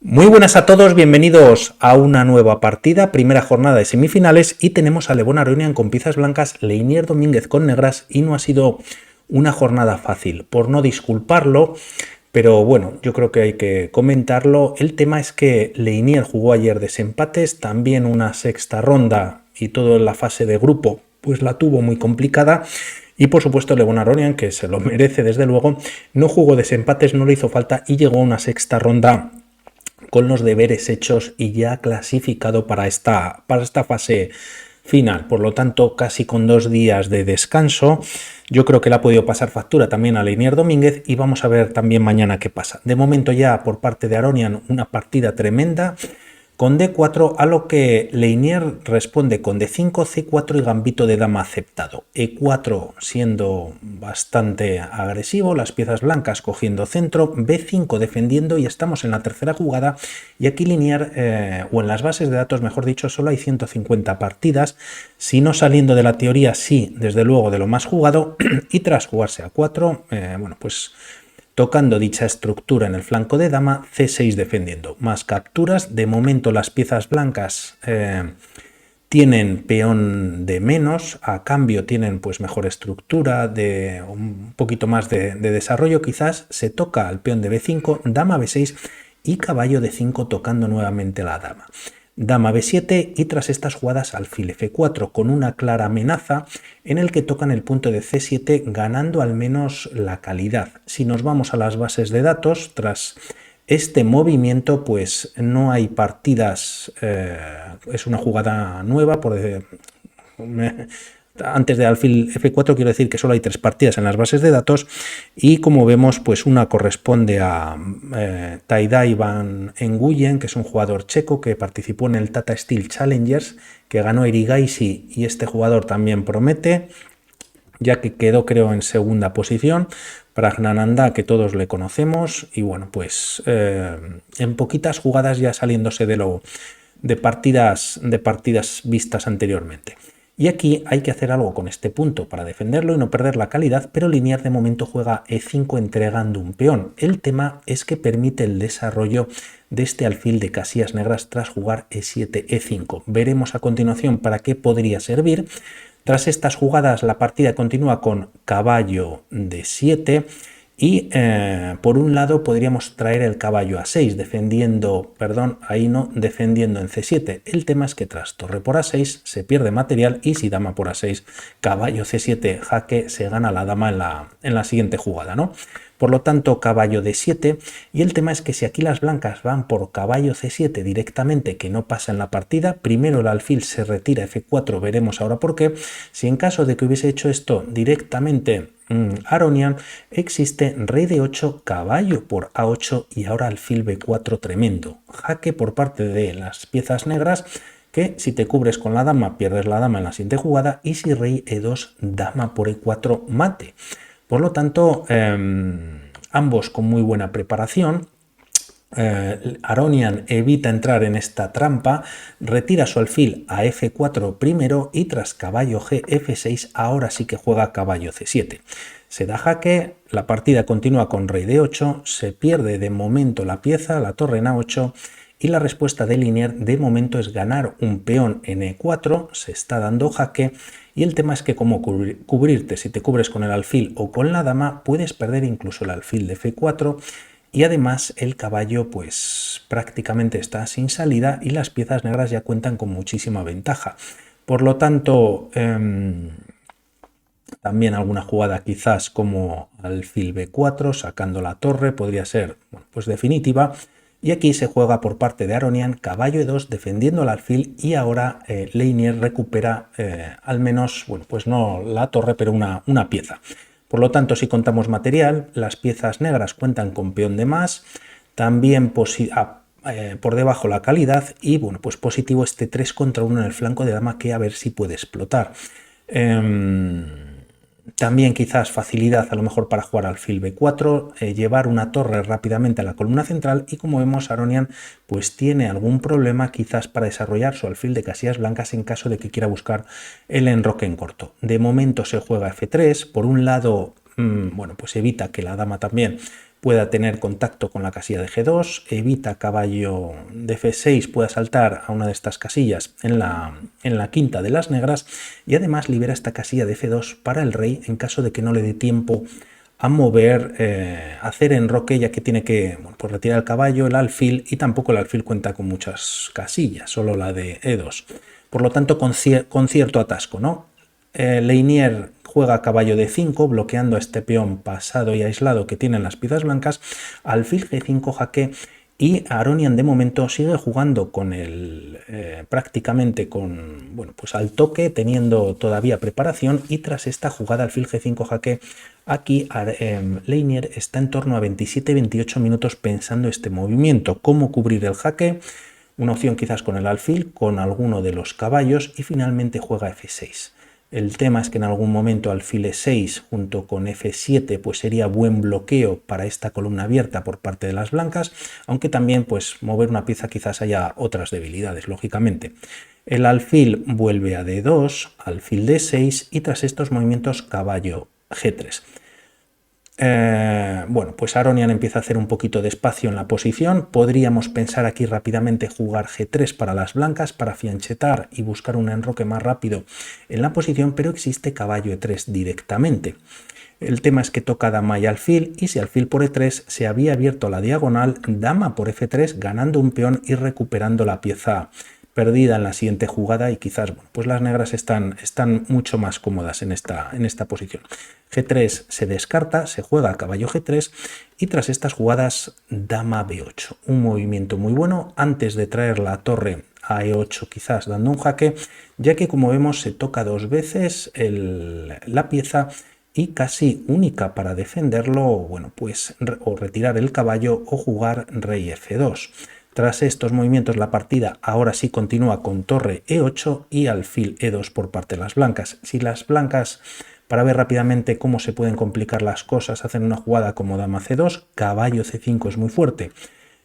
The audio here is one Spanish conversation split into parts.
Muy buenas a todos, bienvenidos a una nueva partida, primera jornada de semifinales y tenemos a Levon Aronian con piezas blancas, Leinier Domínguez con negras y no ha sido una jornada fácil, por no disculparlo, pero bueno, yo creo que hay que comentarlo. El tema es que Leinier jugó ayer desempates, también una sexta ronda y toda la fase de grupo pues la tuvo muy complicada. Y por supuesto Levon Aronian, que se lo merece desde luego, no jugó desempates, no le hizo falta y llegó a una sexta ronda con los deberes hechos y ya clasificado para esta fase final. Por lo tanto, casi con 2 días de descanso, yo creo que le ha podido pasar factura también a Leinier Domínguez y vamos a ver también mañana qué pasa. De momento ya por parte de Aronian una partida tremenda con D4, a lo que Leinier responde con D5, C4 y gambito de dama aceptado. E4 siendo bastante agresivo, las piezas blancas cogiendo centro, B5 defendiendo y estamos en la tercera jugada y aquí Leinier, o en las bases de datos mejor dicho, solo hay 150 partidas, si no saliendo de la teoría sí, desde luego de lo más jugado y tras jugarse a 4, bueno pues tocando dicha estructura en el flanco de dama, C6 defendiendo. Más capturas, de momento las piezas blancas tienen peón de menos, a cambio tienen pues mejor estructura, de un poquito más de desarrollo quizás, se toca al peón de B5, dama B6 y caballo de 5 tocando nuevamente la dama. Dama B7 y tras estas jugadas alfil F4 con una clara amenaza en el que tocan el punto de C7 ganando al menos la calidad. Si nos vamos a las bases de datos, tras este movimiento pues no hay partidas, es una jugada nueva, antes de alfil F4 quiero decir que solo hay 3 partidas en las bases de datos y como vemos pues una corresponde a Tadej Van Nguyen, que es un jugador checo que participó en el Tata Steel Challengers, que ganó Erigaisi y este jugador también promete, ya que quedó creo en segunda posición. Praggnanandhaa, que todos le conocemos y bueno pues en poquitas jugadas ya saliéndose de partidas vistas anteriormente. Y aquí hay que hacer algo con este punto para defenderlo y no perder la calidad, pero Leinier de momento juega E5 entregando un peón. El tema es que permite el desarrollo de este alfil de casillas negras tras jugar E7, E5. Veremos a continuación para qué podría servir. Tras estas jugadas la partida continúa con caballo D7 y por un lado podríamos traer el caballo a 6 defendiendo en C7. El tema es que tras torre por A6 se pierde material y si dama por A6, caballo C7 jaque, se gana la dama en la siguiente jugada, ¿no? Por lo tanto, caballo D7 y el tema es que si aquí las blancas van por caballo C7 directamente, que no pasa en la partida, primero el alfil se retira F4, veremos ahora por qué. Si en caso de que hubiese hecho esto directamente Aronian, existe rey D8, caballo por A8 y ahora alfil B4 tremendo. Jaque por parte de las piezas negras, que si te cubres con la dama pierdes la dama en la siguiente jugada y si rey E2, dama por E4 mate. Por lo tanto, ambos con muy buena preparación. Aronian evita entrar en esta trampa, retira su alfil a F4 primero y tras caballo G, F6, ahora sí que juega caballo C7. Se da jaque, la partida continúa con rey D8, se pierde de momento la pieza, la torre en A8 y la respuesta de Leinier de momento es ganar un peón en E4, se está dando jaque y el tema es que como cubrirte, si te cubres con el alfil o con la dama, puedes perder incluso el alfil de F4 y además el caballo pues prácticamente está sin salida y las piezas negras ya cuentan con muchísima ventaja. Por lo tanto, también alguna jugada quizás como alfil B4 sacando la torre podría ser pues definitiva. Y aquí se juega por parte de Aronian caballo E2 defendiendo el alfil y ahora Leinier recupera al menos, bueno, pues no la torre, pero una pieza. Por lo tanto, si contamos material, las piezas negras cuentan con peón de más, también por debajo la calidad y bueno, pues positivo este 3 contra 1 en el flanco de dama que a ver si puede explotar. También quizás facilidad a lo mejor para jugar alfil B4, llevar una torre rápidamente a la columna central y como vemos Aronian pues tiene algún problema quizás para desarrollar su alfil de casillas blancas en caso de que quiera buscar el enroque en corto. De momento se juega F3, por un lado bueno pues evita que la dama también pueda tener contacto con la casilla de G2, evita caballo de F6 pueda saltar a una de estas casillas en la quinta de las negras, y además libera esta casilla de F2 para el rey en caso de que no le dé tiempo a mover, hacer enroque, ya que tiene que pues retirar el caballo, el alfil, y tampoco el alfil cuenta con muchas casillas, solo la de E2. Por lo tanto, con cierto atasco, ¿no? Leinier juega caballo de 5, bloqueando a este peón pasado y aislado que tienen las piezas blancas, alfil G5 jaque, y Aronian de momento sigue jugando con prácticamente con, bueno, pues al toque, teniendo todavía preparación, y tras esta jugada alfil G5 jaque, aquí Leinier está en torno a 27-28 minutos pensando este movimiento, cómo cubrir el jaque, una opción quizás con el alfil, con alguno de los caballos, y finalmente juega F6. El tema es que en algún momento alfil E6 junto con F7 pues sería buen bloqueo para esta columna abierta por parte de las blancas, aunque también pues mover una pieza quizás haya otras debilidades, lógicamente. El alfil vuelve a D2, alfil D6 y tras estos movimientos caballo G3. Bueno, pues Aronian empieza a hacer un poquito de espacio en la posición. Podríamos pensar aquí rápidamente jugar G3 para las blancas para fianchetar y buscar un enroque más rápido en la posición, pero existe caballo E3 directamente. El tema es que toca dama y alfil, y si alfil por E3 se había abierto la diagonal, dama por F3 ganando un peón y recuperando la pieza perdida en la siguiente jugada, y quizás bueno, pues las negras están mucho más cómodas en esta posición. G3 se descarta, se juega caballo G3 y tras estas jugadas dama B8, un movimiento muy bueno antes de traer la torre a E8 quizás dando un jaque, ya que como vemos se toca dos veces la pieza y casi única para defenderlo, bueno, pues o retirar el caballo o jugar rey F2. Tras estos movimientos la partida ahora sí continúa con torre E8 y alfil E2 por parte de las blancas. Si las blancas, para ver rápidamente cómo se pueden complicar las cosas, hacen una jugada como dama C2, caballo C5 es muy fuerte.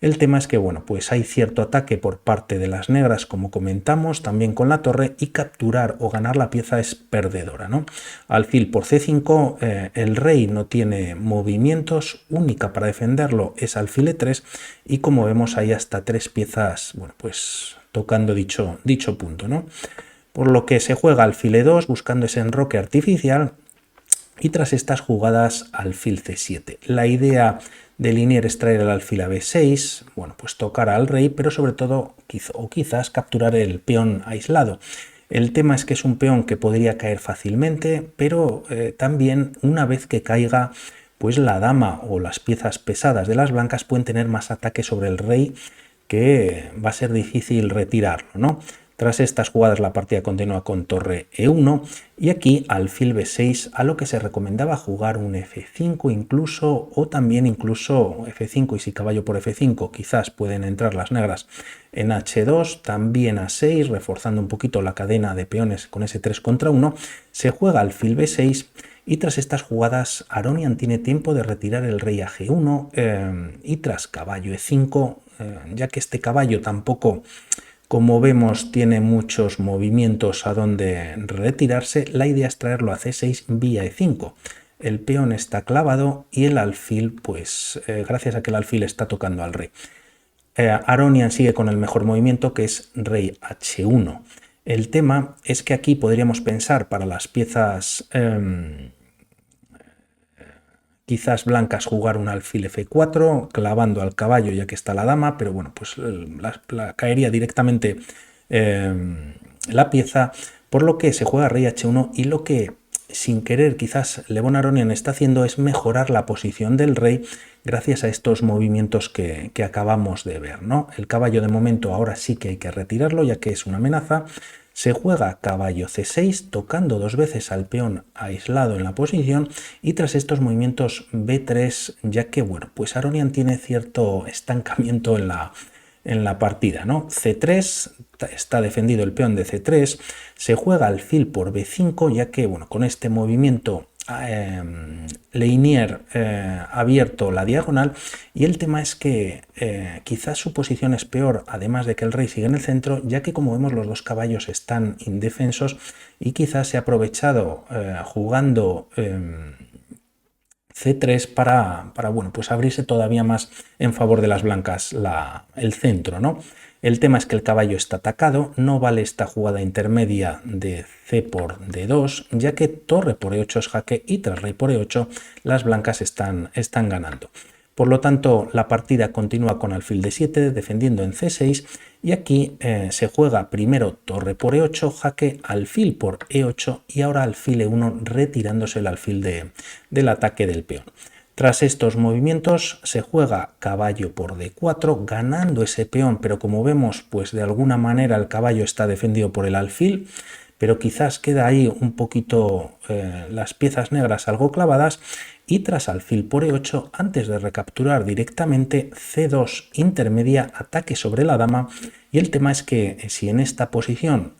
El tema es que bueno, pues hay cierto ataque por parte de las negras, como comentamos, también con la torre, y capturar o ganar la pieza es perdedora, ¿no? Alfil por C5, el rey no tiene movimientos, única para defenderlo es alfil E3, y como vemos hay hasta tres piezas, bueno, pues tocando dicho punto, ¿no? Por lo que se juega alfil E2 buscando ese enroque artificial, y tras estas jugadas alfil C7. La idea de Leinier es traer el alfil a B6, bueno, pues tocar al rey, pero sobre todo quizás capturar el peón aislado. El tema es que es un peón que podría caer fácilmente, pero también una vez que caiga, pues la dama o las piezas pesadas de las blancas pueden tener más ataque sobre el rey, que va a ser difícil retirarlo, ¿no? Tras estas jugadas la partida continúa con torre E1 y aquí alfil B6, a lo que se recomendaba jugar un F5 incluso, o también incluso F5, y si caballo por F5 quizás pueden entrar las negras en H2, también A6, reforzando un poquito la cadena de peones con ese 3 contra 1, se juega alfil B6 y tras estas jugadas Aronian tiene tiempo de retirar el rey a G1 y tras caballo E5, ya que este caballo tampoco, como vemos, tiene muchos movimientos a donde retirarse, la idea es traerlo a C6 vía E5. El peón está clavado y el alfil, pues gracias a que el alfil está tocando al rey. Aronian sigue con el mejor movimiento, que es rey H1. El tema es que aquí podríamos pensar para las piezas quizás blancas jugar un alfil F4, clavando al caballo ya que está la dama, pero bueno, pues caería directamente la pieza, por lo que se juega rey H1, y lo que sin querer quizás Levon Aronian está haciendo es mejorar la posición del rey gracias a estos movimientos que acabamos de ver, ¿no? El caballo de momento ahora sí que hay que retirarlo ya que es una amenaza. Se juega caballo C6 tocando dos veces al peón aislado en la posición, y tras estos movimientos B3, ya que bueno, pues Aronian tiene cierto estancamiento en la partida, ¿no? C3, está defendido el peón de C3, se juega alfil por B5, ya que bueno, con este movimiento Leinier ha abierto la diagonal, y el tema es que quizás su posición es peor, además de que el rey sigue en el centro, ya que como vemos los dos caballos están indefensos, y quizás se ha aprovechado jugando C3 para bueno, pues abrirse todavía más en favor de las blancas el centro, ¿no? El tema es que el caballo está atacado, no vale esta jugada intermedia de C por D2, ya que torre por E8 es jaque y tras rey por E8 las blancas están ganando. Por lo tanto, la partida continúa con alfil D7 defendiendo en C6 y aquí se juega primero torre por E8, jaque, alfil por E8 y ahora alfil E1 retirándose el alfil del ataque del peón. Tras estos movimientos se juega caballo por D4 ganando ese peón, pero como vemos pues de alguna manera el caballo está defendido por el alfil, pero quizás queda ahí un poquito las piezas negras algo clavadas y tras alfil por E8 antes de recapturar directamente C2 intermedia ataque sobre la dama y el tema es que si en esta posición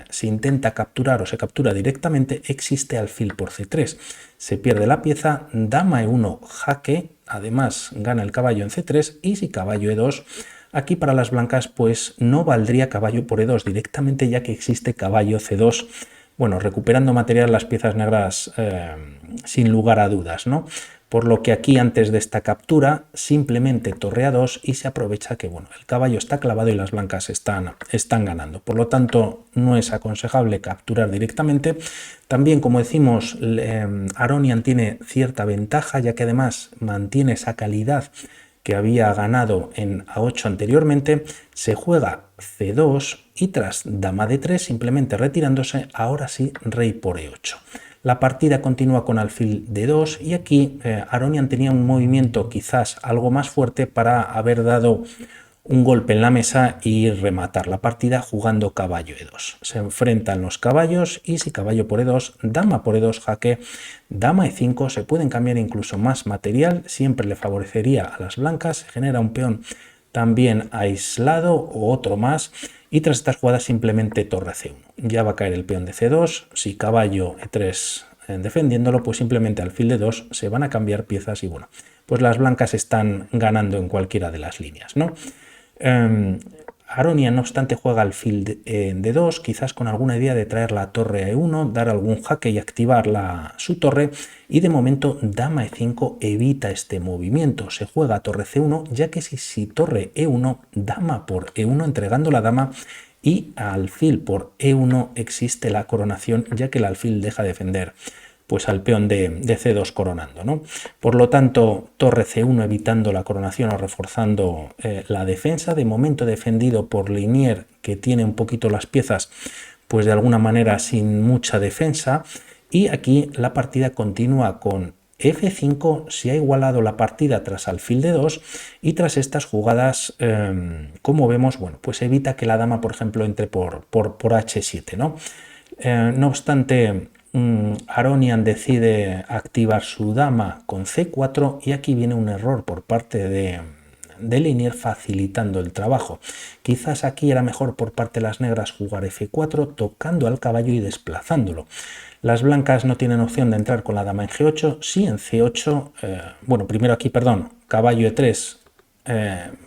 se intenta capturar o se captura directamente existe alfil por C3, se pierde la pieza, dama E1 jaque, además gana el caballo en C3 y si caballo E2 aquí para las blancas pues no valdría caballo por E2 directamente ya que existe caballo C2, bueno, recuperando material las piezas negras sin lugar a dudas, ¿no? Por lo que aquí antes de esta captura simplemente torre A2 y se aprovecha que bueno, el caballo está clavado y las blancas están ganando. Por lo tanto no es aconsejable capturar directamente. También como decimos Aronian tiene cierta ventaja ya que además mantiene esa calidad que había ganado en A8 anteriormente, se juega C2 y tras dama D3 simplemente retirándose, ahora sí rey por E8. La partida continúa con alfil D2 y aquí Aronian tenía un movimiento quizás algo más fuerte para haber dado un golpe en la mesa y rematar la partida jugando caballo E2. Se enfrentan los caballos y si caballo por E2, dama por E2 jaque, dama E5, se pueden cambiar incluso más material, siempre le favorecería a las blancas, se genera un peón también aislado o otro más y tras estas jugadas simplemente torre C1. Ya va a caer el peón de C2, si caballo E3 defendiéndolo, pues simplemente alfil de 2 se van a cambiar piezas y bueno, pues las blancas están ganando en cualquiera de las líneas, ¿no? Aronian, no obstante, juega alfil de 2, quizás con alguna idea de traer la torre a E1, dar algún jaque y activar su torre, y de momento dama E5 evita este movimiento, se juega torre C1, ya que si torre E1, dama por E1 entregando la dama, y alfil por E1 existe la coronación, ya que el alfil deja de defender pues al peón de C2 coronando, ¿no? Por lo tanto, torre C1 evitando la coronación o reforzando la defensa, de momento defendido por Linier, que tiene un poquito las piezas, pues de alguna manera sin mucha defensa, y aquí la partida continúa con F5, se ha igualado la partida tras alfil de 2 y tras estas jugadas, como vemos, bueno, pues evita que la dama, por ejemplo, entre por H7, ¿no? No obstante, Aronian decide activar su dama con C4 y aquí viene un error por parte de Linier facilitando el trabajo. Quizás aquí era mejor por parte de las negras jugar F4 tocando al caballo y desplazándolo. Las blancas no tienen opción de entrar con la dama en G8, sí en C8, bueno, primero aquí, perdón, caballo E3,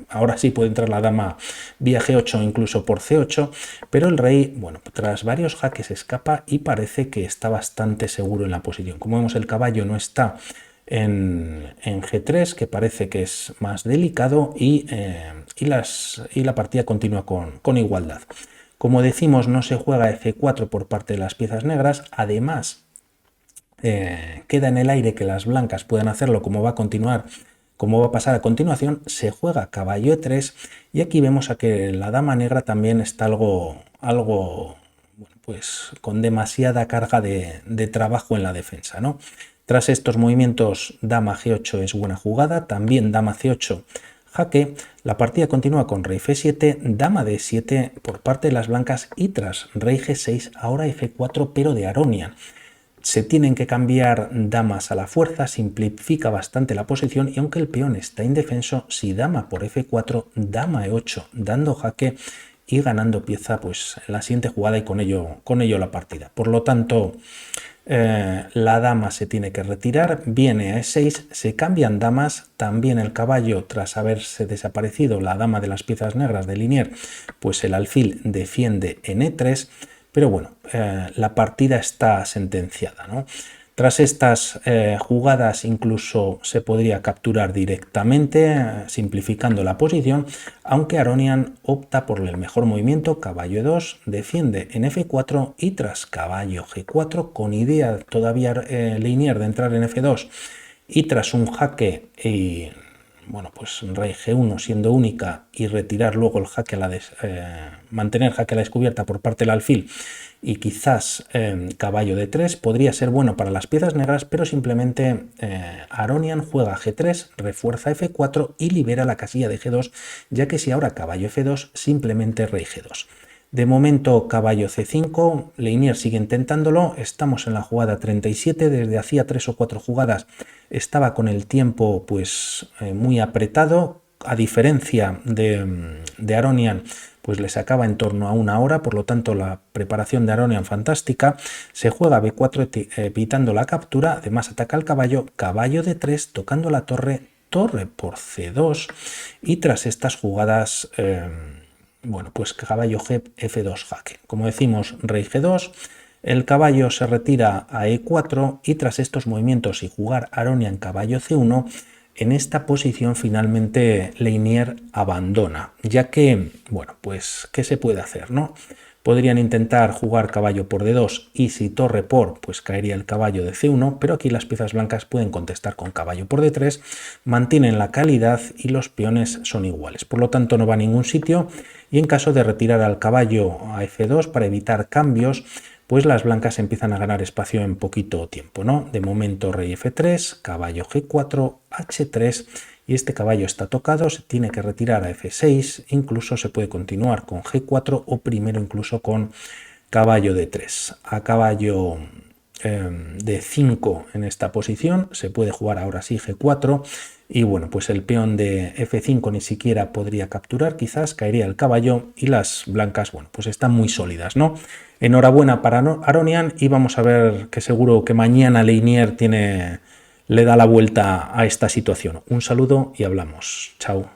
ahora sí puede entrar la dama vía G8 o incluso por C8, pero el rey, bueno, tras varios jaques escapa y parece que está bastante seguro en la posición. Como vemos, el caballo no está en G3, que parece que es más delicado y la partida continúa con igualdad. Como decimos, no se juega F4 por parte de las piezas negras, además queda en el aire que las blancas puedan hacerlo como va a pasar a continuación, se juega caballo E3 y aquí vemos a que la dama negra también está algo bueno, pues con demasiada carga de trabajo en la defensa, ¿no? Tras estos movimientos, dama G8 es buena jugada, también dama C8 jaque, la partida continúa con rey F7, dama D7 por parte de las blancas y tras rey G6, ahora F4 pero de Aronian. Se tienen que cambiar damas a la fuerza, simplifica bastante la posición y aunque el peón está indefenso, si dama por F4, dama E8 dando jaque y ganando pieza pues en la siguiente jugada y con ello la partida. Por lo tanto, la dama se tiene que retirar, viene a E6, se cambian damas, también el caballo tras haberse desaparecido la dama de las piezas negras de Linier, pues el alfil defiende en E3, pero bueno, la partida está sentenciada, ¿no? Tras estas jugadas incluso se podría capturar directamente, simplificando la posición, aunque Aronian opta por el mejor movimiento, caballo E2, defiende en F4 y tras caballo G4, con idea todavía Leinier de entrar en F2 y tras un jaque y bueno, pues rey G1 siendo única y retirar luego el jaque a la mantener jaque a la descubierta por parte del alfil y quizás caballo D3 podría ser bueno para las piezas negras, pero simplemente Aronian juega G3, refuerza F4 y libera la casilla de G2, ya que si ahora caballo F2, simplemente rey G2. De momento caballo C5, Leinier sigue intentándolo, estamos en la jugada 37, desde hacía 3 o 4 jugadas estaba con el tiempo pues muy apretado, a diferencia de Aronian, pues le sacaba en torno a 1 hora, por lo tanto la preparación de Aronian fantástica. Se juega B4 evitando la captura, además ataca al caballo, caballo D3 tocando la torre, torre por C2 y tras estas jugadas bueno, pues caballo G, F2 jaque. Como decimos, rey G2, el caballo se retira a E4 y tras estos movimientos y jugar Aronian caballo C1, en esta posición finalmente Leinier abandona, ya que, bueno, pues, ¿qué se puede hacer, no? Podrían intentar jugar caballo por D2 y si torre por, pues caería el caballo de C1, pero aquí las piezas blancas pueden contestar con caballo por D3, mantienen la calidad y los peones son iguales. Por lo tanto no va a ningún sitio y en caso de retirar al caballo a F2 para evitar cambios, pues las blancas empiezan a ganar espacio en poquito tiempo, ¿no? De momento rey F3, caballo G4, H3 y este caballo está tocado, se tiene que retirar a F6, incluso se puede continuar con G4 o primero incluso con caballo D3. A caballo D5 en esta posición se puede jugar ahora sí G4 y bueno, pues el peón de F5 ni siquiera podría capturar, quizás caería el caballo y las blancas, bueno, pues están muy sólidas, ¿no? Enhorabuena para Aronian y vamos a ver que seguro que mañana Leinier le da la vuelta a esta situación. Un saludo y hablamos. Chao.